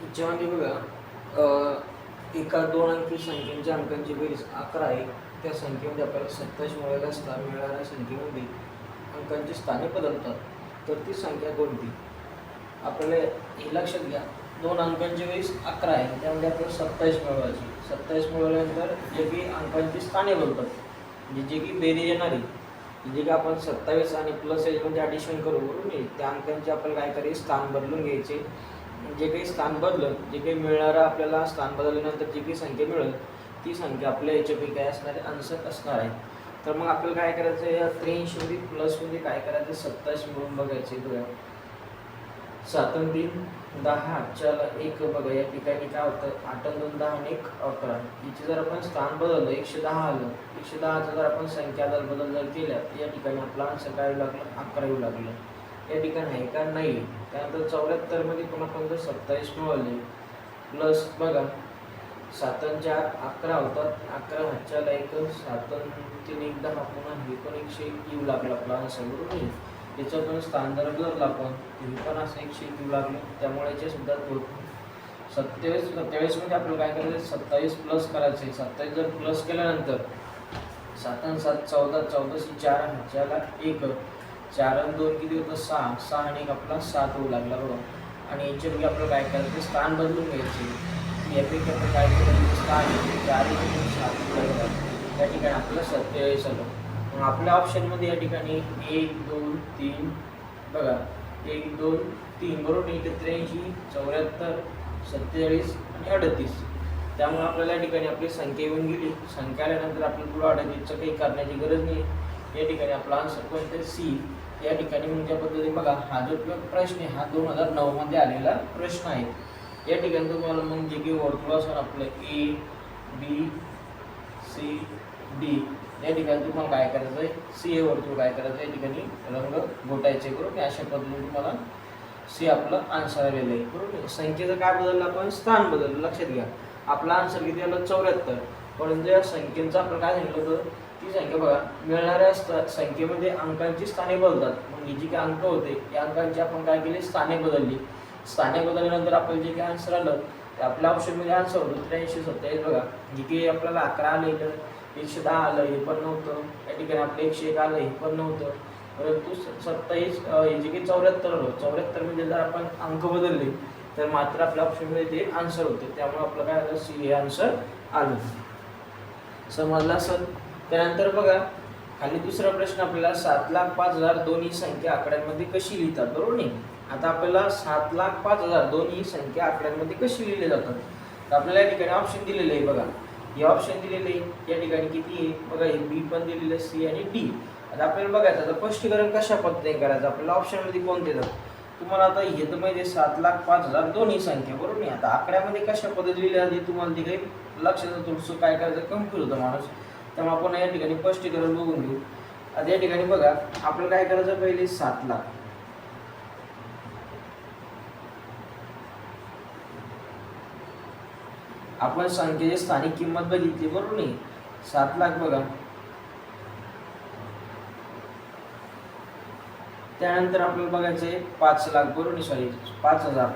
याच्यामध्ये बघा एका 2 अंकी संख्येच्या अंकांची बेरीज 11 आहे. त्या संख्येमध्ये आपल्याला 27 मिळालेला असता मिळणाऱ्या संख्येमध्ये अंकांची स्थाने बदलतात. तर ती संख्या कोणती? आपल्याला हे लक्षात घ्या, 2 अंकांची बेरीज 11 आहे, त्यामध्ये आपल्याला 27 मिळवायची. 27 मिळवल्यानंतर जे की अंकांची स्थाने बदलतात, म्हणजे जे की बेरीज येणारी, जे की आपण 27 आणि प्लस एजमध्ये ॲडिशन करू, बरोबर, त्या अंकांचे आपल्याला काय करायचे, स्थान बदलून घ्यायचे. जे काही स्थान बदलं, जे काही मिळणारं आपल्याला स्थान बदलल्यानंतर जी काही संख्या मिळेल ती संख्या आपल्या याच्यापैकी काय असणार आहे, आन्सर असणार आहे. तर मग आपल्याला काय करायचं आहे, या 83 प्लसमध्ये काय करायचं, 27 मिळून बघायचे. बघा 7 आणि 3 10, 4 1 बघा या ठिकाणी काय होतं, 8 आणि 2 10 आणि 1 11. हिचे जर आपण स्थान बदललं 110 आलं, 110चं जर आपण संख्या बदल जर केल्या या ठिकाणी आपला आन्सर काय येऊ लागलं, 11 येऊ लागलं. या ठिकाणी आहे का, नाही. त्यानंतर 74 मध्ये पुन्हा आपण जर 27 मिळवले प्लस बघा 7 आणि 4 11 होतात, 11 हातच्याला 1 7 आणि 3 1 10 पुन्हा हे पण 101 येऊ लागलं आपला आन्सर, बरोबर. याचं पण स्थान जर बदललं आपण हे पण असं 101 येऊ लागलं. त्यामुळे याचे सुद्धा 27 मध्ये आपल्याला काय करायचं, 27 प्लस करायचे. 27 जर प्लस केल्यानंतर 7 आणि 7 14, 14 4 हातच्याला 1 4 आणि 2 किती होतं, 6 6 आणि 1 आपला 7 होऊ लागला, बरोबर. आणि याच्यापैकी आपल्याला काय करायचं, स्थान बदलून घ्यायचे. यापैकी आपण काय करायचं, स्थान 4 7 या ठिकाणी आपल्याला 27 आलं. मग आपल्या ऑप्शनमध्ये या ठिकाणी 1 2 3 बघा 1 2 3 बरोबर, 83 74 47 आणि 38. त्यामुळे आपल्याला या ठिकाणी आपली संख्या येऊन गेली. संख्या आल्यानंतर आपल्याला पुढं 38चं काही करण्याची गरज नाही. या ठिकाणी आपला आन्सर कोणतं, सी. या ठिकाणी म्हणजे पद्धतीने बघा, हा जो प्रश्न आहे हा 2009 मध्ये आलेला प्रश्न आहे. या ठिकाणी तुम्हाला मग जे काही वर्तुळ असेल आपलं ए बी सी डी, या ठिकाणी तुम्हाला काय करायचं आहे, सी हे वर्तुळ काय करायचं आहे, या ठिकाणी रंग घोटायचे, बरोबर. अशा पद्धतीने तुम्हाला सी आपलं आन्सर आलेलं आहे, बरोबर. संख्येचं काय बदललं आपण, स्थान बदललं. लक्षात घ्या, आपला आन्सर किती आलं, 74. परंतु या संख्येचं आपण काय सांगितलं होतं, ती संख्या बघा मिळणाऱ्या संख्येमध्ये अंकांची स्थाने बदलतात. मग ही जी काही अंक होते या अंकांची आपण काय केली, स्थाने बदलली. स्थाने बदलल्यानंतर आपल्याला जे काही आन्सर आलं ते आपल्या ऑप्शनमध्ये आन्सर होतं 83 27. बघा जे काही आपल्याला 11 आलं, 110 आलं हे पण नव्हतं. या ठिकाणी आपलं 101 आलं हे पण नव्हतं. परंतु 27 हे जे काही 74 आलं, 74 मध्ये जर आपण अंक बदलले तर मात्र आपल्या ऑप्शनमध्ये ते आन्सर होते. त्यामुळे आपलं काय आलं, सी हे आन्सर आलं. समजलं असेल. त्यानंतर बघा खाली दुसरा प्रश्न आपल्याला 7,05,000 दोन्ही संख्या आकड्यांमध्ये कशी लिहितात, बरोबर नाही. आता आपल्याला 7,05,000 दोन्ही संख्या आकड्यांमध्ये कशी लिहिले जातात, तर आपल्याला या ठिकाणी ऑप्शन दिलेले आहे. बघा हे ऑप्शन दिलेले आहे, या ठिकाणी किती आहे बघा, हे बी पण दिलेलं आहे, सी आणि डी. आता आपल्याला बघायचं आता स्पष्टीकरण कशा पद्धतीने करायचं, आपल्याला ऑप्शनमध्ये कोणते देतात तुम्हाला. आता हे तर माहिती आहे 7,05,000 दोन्ही संख्या, बरोबर नाही. आता आकड्यामध्ये कशा पद्धती लिहिल्या आधी तुम्हाला ते काही लक्षात थोडंसं काय करायचं, कन्फ्यूज होतं माणूस. त्यामुळे आपण या ठिकाणी स्पष्टीकरण बघून घेऊ. आता या ठिकाणी बघा आपल्याला काय करायचं, पहिले 7 लाख आपण संख्येची स्थानिक किंमत बघितली, बरोबर नाही. 7 लाख बघा, त्यानंतर आपल्याला बघायचं आहे 5 लाख, बरोबर नाही, सॉरी 5,000.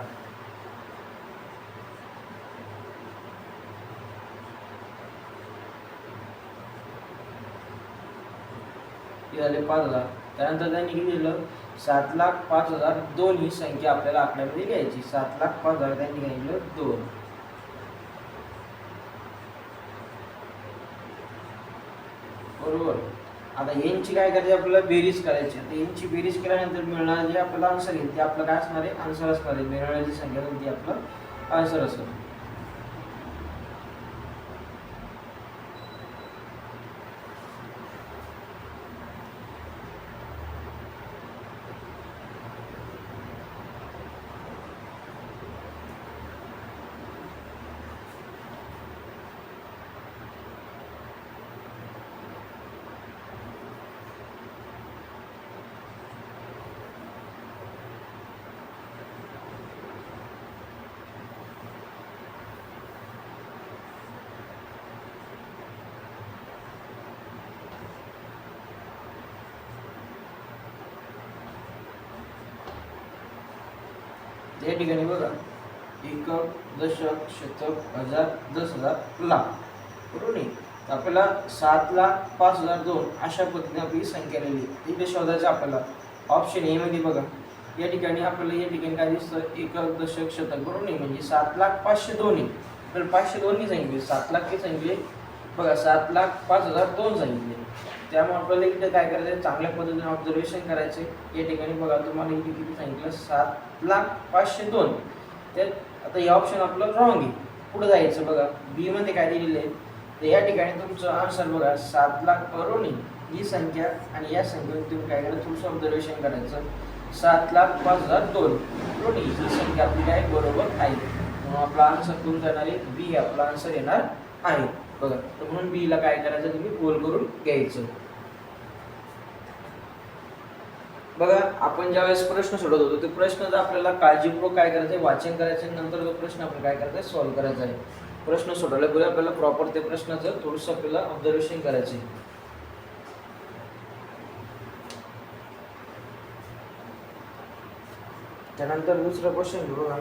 झाले 5,000. त्यानंतर त्यांनी किती दिलं, 7,05,000 दोन्ही संख्या आपल्याला आकड्यामध्ये घ्यायची. 7,05,000 त्यांनी घ्यायचं 2, बरोबर. आता यांची काय करायची, आपल्याला बेरीज करायची. आता यांची बेरीज केल्यानंतर मिळणार जे आपल्याला आन्सर येईल ते आपलं काय असणार आहे, आन्सर असणार आहे. मिळणारी संख्या ती आपलं आन्सर असेल. या ठिकाणी बघा एकक, दशक, शतक, हजार, 10,000, लाख, बरोबर नाही. तर आपल्याला 7,05,002 अशा पद्धतीने आपली संख्या लिहिली. इथे शोधायचं आपल्याला ऑप्शन ए मध्ये बघा, या ठिकाणी आपल्याला या ठिकाणी काय दिसतं, एकक, दशक, शतक, बरोबर नाही. म्हणजे 7,05,002 तर 502 सांगितले, 7 लाख सांगितले बघा, 7,05,002 सांगितले. त्यामुळे आपल्याला इथे काय करायचं, चांगल्या पद्धतीने ऑब्झर्वेशन करायचे. या ठिकाणी बघा तुम्हाला इथे किती सांगितलं, 7,05,002. त्यात आता हे ऑप्शन आपलं रॉंग आहे. पुढे जायचं बघा, बी मध्ये काय दिलेलं आहे, तर या ठिकाणी तुमचं आन्सर बघा 7 लाख, बरोबर नाही. ही संख्या आणि या संख्येवर तुम्ही काय करायचं, थोडंसं ऑब्झर्वेशन करायचं. 7,05,002 बरोबर नाही, ही संख्या आपली काय बरोबर आहे. म्हणून आपला आन्सर कोणता येणार आहे, बी हे आपला आन्सर येणार आहे बघा. तर म्हणून बी ला काय करायचं, तुम्ही गोल करून घ्यायचं. बघा, आपण ज्यावेळेस प्रश्न सोडवत होतो ते प्रश्न आपल्याला काळजीपूर्वक काय करायचं आहे, वाचन करायचं आहे. नंतर तो प्रश्न आपण काय करायचं आहे, सॉल्व्ह करायचा आहे. प्रश्न सोडवल्यापूर्वी आपल्याला प्रॉपर ते प्रश्नाचं थोडंसं आपल्याला ऑब्झर्वेशन करायचं आहे. त्यानंतर दुसरा क्वेश्चन घेऊ बघा.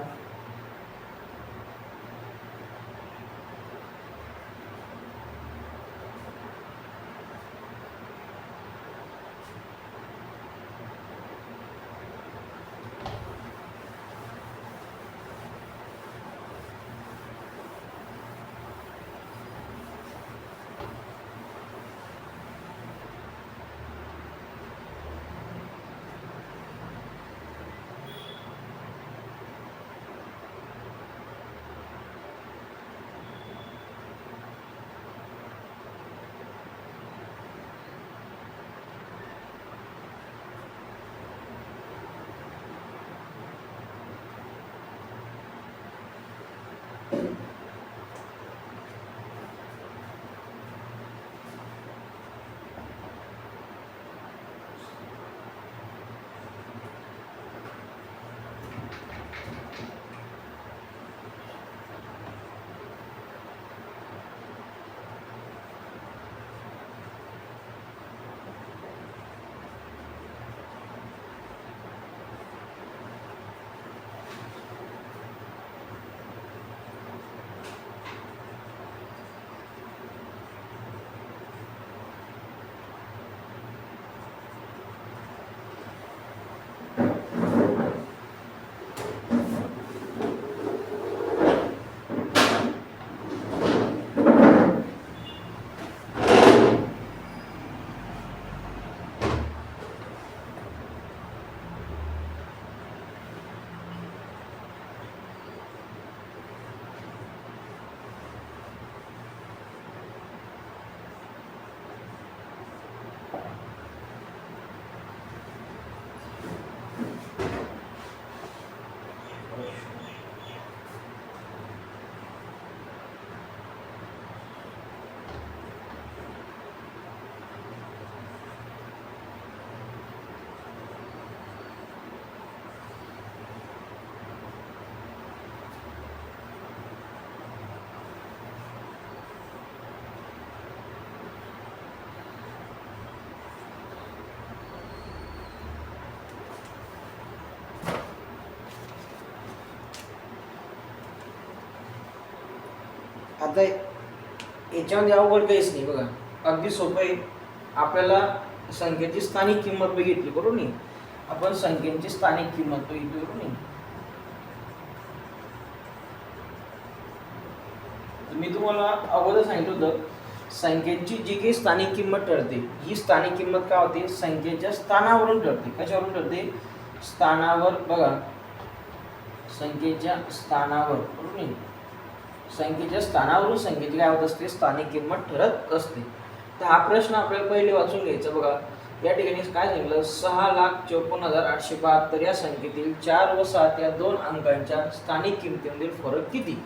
आता याच्यामध्ये अवघड काहीच नाही बघा, अगदी सोपं आहे. आपल्याला संख्येची स्थानिक किंमत बघितली, बरोबर नाही. आपण संख्येची स्थानिक किंमत बघितली, बरोबर नाही. मी तुम्हाला अगोदर सांगितलं होतं, संख्येची जी काही स्थानिक किंमत ठरते, ही स्थानिक किंमत काय होते, संख्येच्या स्थानावरून ठरते. कशावरून ठरते, स्थानावर बघा, संख्येच्या स्थानावर, बरोबर नाही. संख्येच्या स्थानावरून संख्येची काय होत असते, स्थानिक किंमत ठरत असते. तर हा प्रश्न आपल्याला पहिले वाचून घ्यायचा बघा. या ठिकाणी काय सांगितलं, 6,54,872 या संख्येतील 4 व 7 या दोन अंकांच्या स्थानिक किमतीमधील फरक किती.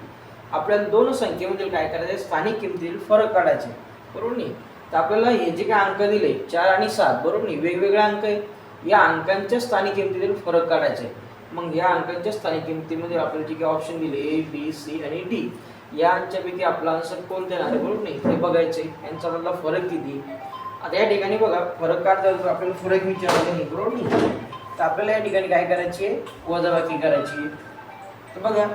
आपल्याला दोन संख्येमधील काय करायचे, स्थानिक किमतीतील फरक काढायचे, बरोबर नाही. तर आपल्याला हे जे काय अंक दिले 4 आणि 7, बरोबर नाही, वेगवेगळे अंक आहे. या अंकांच्या स्थानिक किमतीतील फरक काढायचे. मग या अंकांच्या स्थानिक किमतीमध्ये आपल्याला जे काही ऑप्शन दिले ए, बी, सी आणि डी, यांच्यापैकी आपला आन्सर कोणते येणार आहे, बरोबर नाही, ते बघायचे. यांचा आपला फरक किती. आता या ठिकाणी बघा, फरक काढता तर आपल्याला फरक विचारला नाही, बरोबर नाही. तर आपल्याला या ठिकाणी काय करायची आहे, वजाबाकी करायची. तर बघा,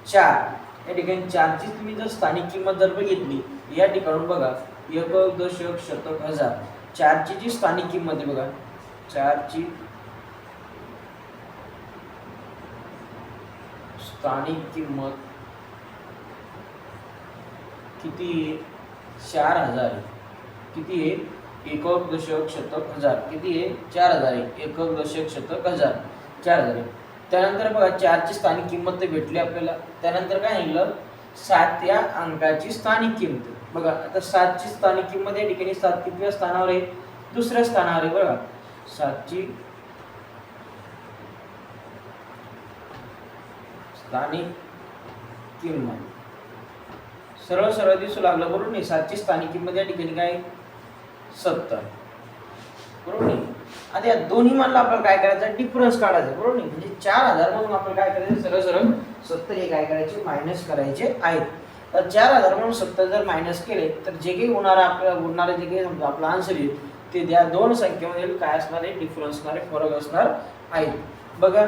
4 या ठिकाणी 4 ची तुम्ही जर स्थानिक किंमत जर बघितली या ठिकाणून बघा एकक दशक शतक हजार 4 ची जी स्थानिक किंमत आहे बघा 4 ची स्थानिक किंमत किती आहे 4000 आहे किती आहे एकक दशक शतक हजार किती आहे 4000 आहे एकक दशक शतक हजार 4000 आहे त्यानंतर बघा 4 ची स्थानिक किंमत तर भेटली आपल्याला त्यानंतर काय निघालं 7 या अंकाची स्थानिक किंमत बघा आता 7 ची स्थानिक किंमत या ठिकाणी 7 कितव्या स्थानावर आहे दुसऱ्या स्थानावर आहे बघा 7 ची स्थानिक किंमत सरळ सरळ दिसू लागलं बरोबर नाही 7 ची स्थानिक किंमत या ठिकाणी काय 70 बरोबर नाही आता या दोन्ही मधला आपल्याला काय करायचं डिफरन्स काढायचा बरोबर नाही म्हणजे 4000 म्हणून आपल्याला काय करायचं सरळ सरळ 70 हे काय करायचे मायनस करायचे आहेत तर 4000 म्हणून 70 जर मायनस केले तर जे काही उरणारे जे काही समजा आपला आन्सर येईल ते त्या दोन संख्येमध्ये काय असणार आहे डिफरन्स असणारे फरक असणार आहेत बघा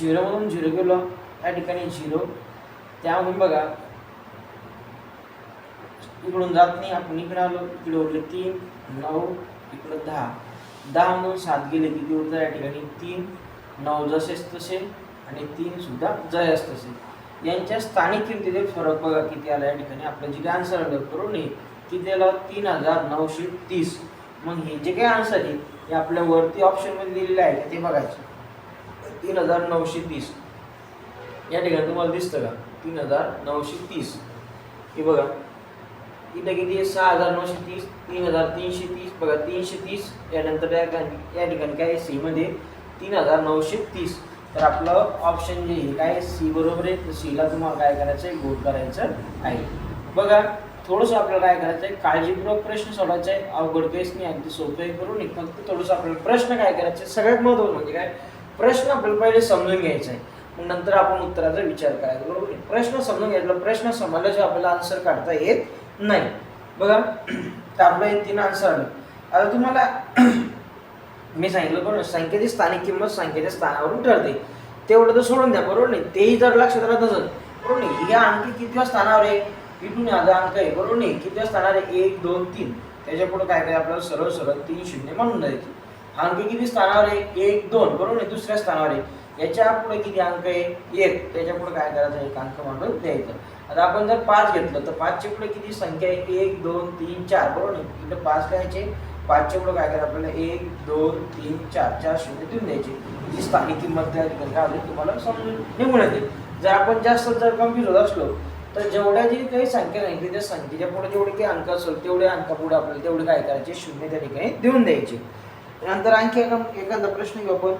0 मधून 0 गेलो या ठिकाणी 0 त्यामधून बघा इकडून जात नाही आपण इकडे आलो इकडे उरले 3 9 इकडे 10 मधून 7 गेले किती उरतं या ठिकाणी 3 9 जसेच तसे आणि 3 सुद्धा जयास तसे यांच्या स्थानिक किमतीतील फरक बघा किती आला या ठिकाणी आपलं जे काय आन्सर आलं बरोबर नाही किती आलं 3930 मग हे जे काही आन्सर आहे हे आपल्या वरती ऑप्शन मध्ये दिलेले आहे ते बघायचे 3930 या ठिकाणी तुम्हाला दिसतं का 3930 हे बघा इथे किती आहे 6930 3330 बघा 330 यानंतर या ठिकाणी काय सी मध्ये 3930 तर आपलं ऑप्शन जे आहे काय सी बरोबर आहे तर सी ला तुम्हाला काय करायचं आहे गोल करायचं आहे बघा थोडंसं आपल्याला काय करायचं आहे काळजीपूर्वक प्रश्न सोडवायचा आहे अवघड काहीच नाही अगदी सोपं आहे करून नाही फक्त थोडंसं आपल्याला प्रश्न काय करायचे सगळ्यात महत्त्वाचं म्हणजे काय प्रश्न आपल्याला पहिले समजून घ्यायचा आहे मग नंतर आपण उत्तराचा विचार करायचा बरोबर प्रश्न समजून घेतला प्रश्न समजल्याशिवाय आपल्याला आन्सर काढता येत नाही बघा तर आपलं हे 3 आन्सर आले आता तुम्हाला मी सांगितलं बरोबर संख्येची स्थानिक किंमत संख्येच्या स्थानावरून ठरते तेवढं तर सोडून द्या बरोबर नाही तेही जर लक्षात राहत असेल बरोबर नाही या अंकी कितव्या स्थानावर आहे इथून हा अंक आहे बरोबर नाही कितव्या स्थानावर आहे 1 2 3 त्याच्या पुढे काय काय आपल्याला सरळ सरळ 3 0 म्हणून द्यायचे हा अंक किती स्थानावर आहे 1 2 बरोबर नाही दुसऱ्या स्थानावर आहे याच्या पुढे किती अंक आहे 1 त्याच्या पुढे काय करायचं एक अंक म्हणून द्यायचं आता आपण जर 5 घेतलं तर 5 च्या पुढे किती संख्या आहे 1 2 3 4 बरोबर नाही इकडे 5 करायचे 5 च्या पुढे काय करायचं आपल्याला 1 2 3 4 4 शून्य देऊन द्यायची जी स्थानिक किंमत त्या ठिकाणी काय होईल तुम्हाला समजून निघून येते जर आपण जास्त जर कन्फ्यूज होत असलो तर जेवढ्या जी काही संख्या सांगितली त्या संख्येच्या पुढे जेवढे काही अंक असेल तेवढे अंकापुढे आपल्याला तेवढे काय करायचे शून्य त्या ठिकाणी देऊन द्यायचे नंतर आणखी एखादा प्रश्न घेऊ आपण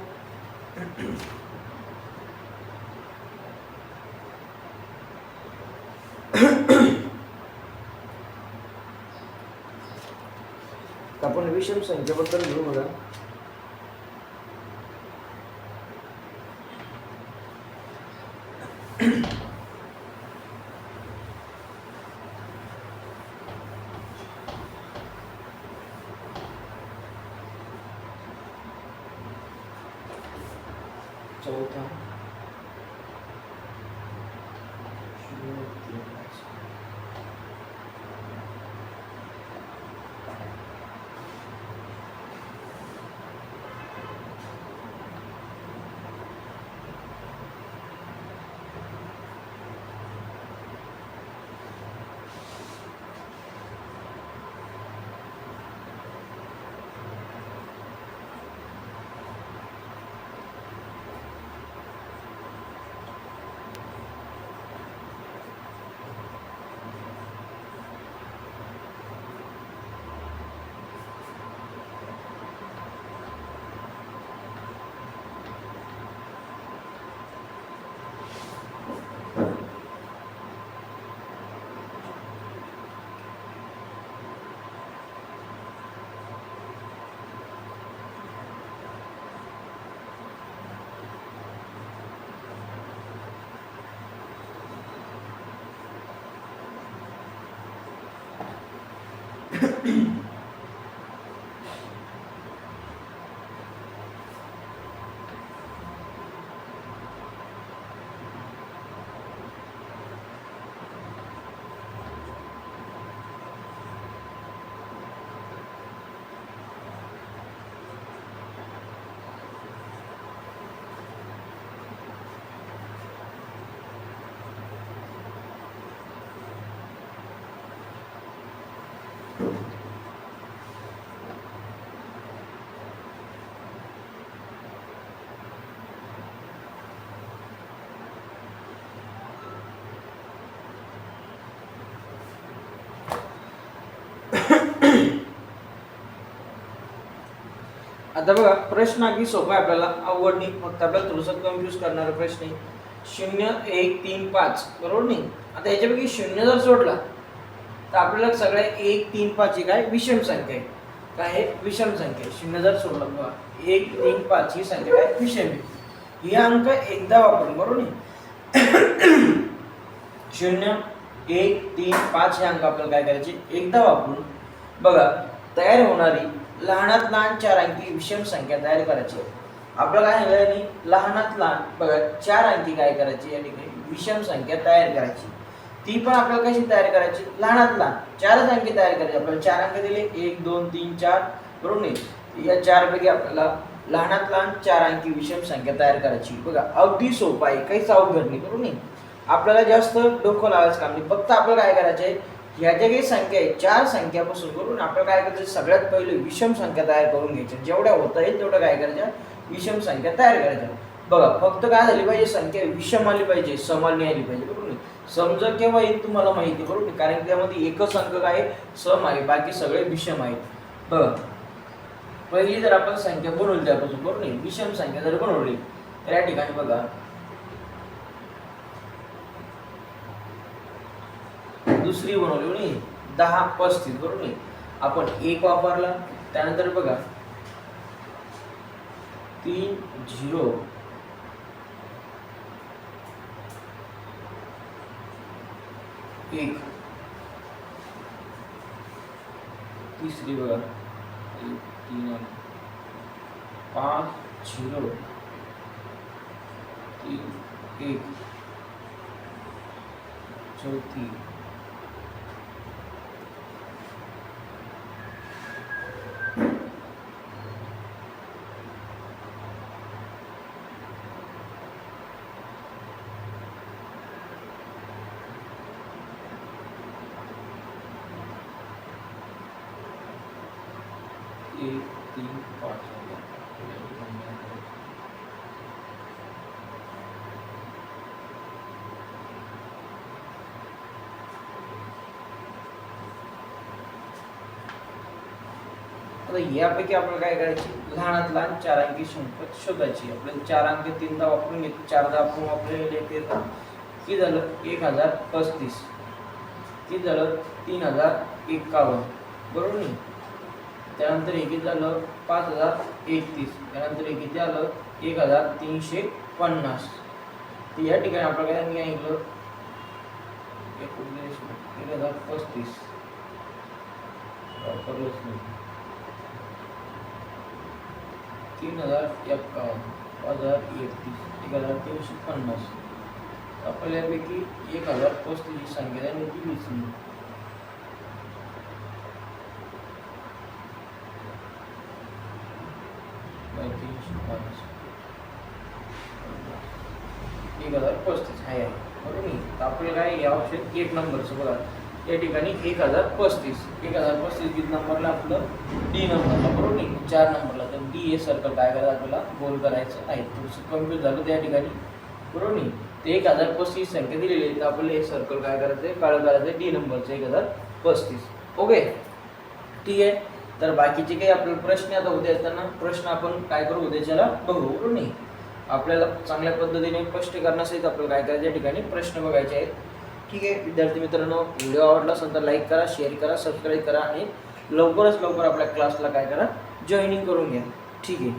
आपण विषम संख्येबद्दल घेऊ बघा चौथा आता बघा प्रश्न अगदी सोपा आहे, आपल्याला अवघड नाही, फक्त आपल्याला थोडंसं कन्फ्यूज करणारा प्रश्न आहे. 0 1 3 5 बरोबर नाही. आता याच्यापैकी 0 जर सोडला तर आपल्याला सगळ्या 1 3 5 ही काय विषम संख्या आहे. काय आहे? विषम संख्या आहे. 0 जर सोडला बघा 1 3 5 ही संख्या काय विषम आहे. ही अंक एकदा वापरून बरोबर नाही. 0 1 3 5 हे अंक आपल्याला काय करायचे एकदा वापरून बघा तयार होणारी लहानात लहान 4 अंकी विषम संख्या तयार करायची. आपल्याला काय सांगितलं, लहानात लहान बघा 4 अंकी काय करायची या ठिकाणी विषम संख्या तयार करायची. ती पण आपल्याला कशी तयार करायची, लहानात लहान 4 अंकी तयार करायची. आपल्याला 4 अंक दिले 1 2 3 4 बरोबर नाही. या 4 पैकी आपल्याला लहानात लहान 4 अंकी विषम संख्या तयार करायची. बघा अगदी सोपं आहे, काहीच अवघड नाही बरोबर नाही. आपल्याला जास्त डोकं लावायचं काम नाही, फक्त आपल्याला काय करायचं आहे, ह्या ज्या काही संख्या आहे 4 संख्यापासून करून आपल्याला काय करायचं, सगळ्यात पहिले विषम संख्या तयार करून घ्यायच्या. जेवढ्या होता येईल तेवढं काय करायच्या विषम संख्या तयार करायच्या. बघा फक्त काय झाली पाहिजे, संख्या विषम आली पाहिजे, सम नाही आली पाहिजे बरोबर. समजा केव्हा येईल तुम्हाला माहिती बरोबर, कारण त्यामध्ये एकच अंक काय सम आहे, बाकी सगळे विषम आहेत. बघा पहिली जर आपण संख्या बनवली त्यापासून बरोबर नाही, विषम संख्या जर बनवली तर या ठिकाणी बघा दुसरी बनवली नाही 10 35 बरोबर नाही. आपण 1 वापरला, त्यानंतर बघा 3 0 1 तिसरी बघा 3 5 0 3 1 चौथी एक 3 5 आता यापैकी आपल्याला काय करायची, लहानात लहान 4 अंकी संख्या शोधायची. आपल्याला 4 अंक 3दा वापरून घेतले, 4दा आपण वापरलेले किती झालं 1035, किती झालं 3051 बरोबर नाही. त्यानंतर हे किती झालं 5031, त्यानंतर हे किती आलं 1350. तर या ठिकाणी आपल्याला काय सांगितलं 1035 वापरलंच नाही, 3051 5031 1350. आपल्यापैकी 1035 ही संख्या आहे ती दिसली. आहे बरोबर नाही. तर आपल्याला काय या ऑप्शन 1 नंबरचं बघा या ठिकाणी 1035 किती नंबरला आपलं डी नंबरला बरोबर नाही, 4 नंबरला. तर डी हे सर्कल काय करायचं आपल्याला गोल करायचं आहे. थोडंसं कन्फ्यूज झालं त्या ठिकाणी बरोबर नाही. ते 1035 संख्या दिलेली आहे, तर आपल्याला हे सर्कल काय करायचं आहे, काळं करायचं आहे डी नंबरचं 1035. ओके ठीक आहे. तर बाकीचे काही आपल्याला प्रश्न आता उद्या येताना प्रश्न आपण काय करू उद्याच्याला बघू बरोबर नाही. आपल्याला चांगल्या पद्धतीने स्पष्टीकरणासहित आपल्याला काय करायचं या ठिकाणी प्रश्न बघायचे आहेत. ठीक आहे विद्यार्थी मित्रांनो, व्हिडिओ आवडला असेल तर लाईक करा, शेअर करा, सबस्क्राईब करा आणि लवकरात लवकर आपल्या क्लासला काय करा जॉईनिंग करून घ्या. ठीक आहे.